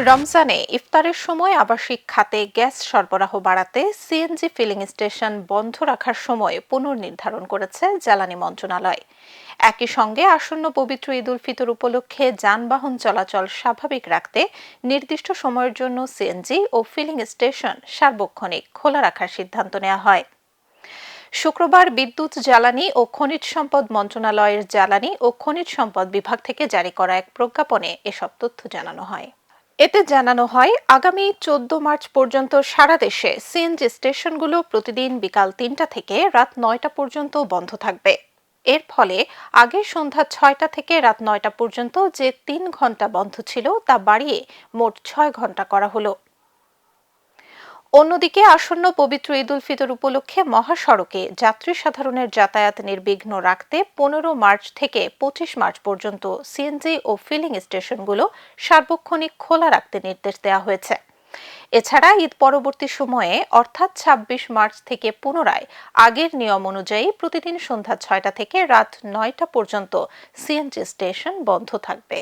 রমজানে ইফতারের সময় আবাসিক খাতে গ্যাস সরবরাহ বাড়াতে সিএনজি ফিলিং স্টেশন বন্ধ রাখার সময় পুনর্নির্ধারণ করেছে জ্বালানি মন্ত্রণালয়। একই সঙ্গে আসন্ন পবিত্র ঈদ উল ফিতর উপলক্ষে যানবাহন চলাচল স্বাভাবিক রাখতে নির্দিষ্ট সময়ের জন্য সিএনজি ও ফিলিং স্টেশন সার্বক্ষণিক খোলা রাখার সিদ্ধান্ত নেওয়া হয়। শুক্রবার বিদ্যুৎ, জ্বালানি ও খনিজ সম্পদ মন্ত্রণালয়ের জ্বালানি ও খনিজ সম্পদ বিভাগ থেকে জারি করা এক প্রজ্ঞাপনে এসব তথ্য জানানো হয়। এতে জানানো হয়, আগামী 14 মার্চ পর্যন্ত সারা দেশে সিএনজি স্টেশনগুলো প্রতিদিন বিকাল 3টা থেকে রাত 9টা পর্যন্ত বন্ধ থাকবে। এর ফলে আগে সন্ধ্যা 6টা থেকে রাত 9টা পর্যন্ত যে 3 ঘন্টা বন্ধ ছিল তা বাড়িয়ে মোট 6 ঘন্টা করা হলো। অন্যদিকে আসন্ন পবিত্র ঈদ উল ফিতর উপলক্ষে মহাসড়কে যাত্রী সাধারণের যাতায়াত নির্বিঘ্ন রাখতে 15 মার্চ থেকে 25 মার্চ পর্যন্ত সিএনজি ও ফিলিং স্টেশনগুলো সার্বক্ষণিক খোলা রাখতে নির্দেশ দেওয়া হয়েছে। এছাড়া ঈদ পরবর্তী সময়ে অর্থাৎ 26 মার্চ থেকে পুনরায় আগের নিয়ম অনুযায়ী প্রতিদিন সন্ধ্যা 6টা থেকে রাত 9টা পর্যন্ত সিএনজি স্টেশন বন্ধ থাকবে।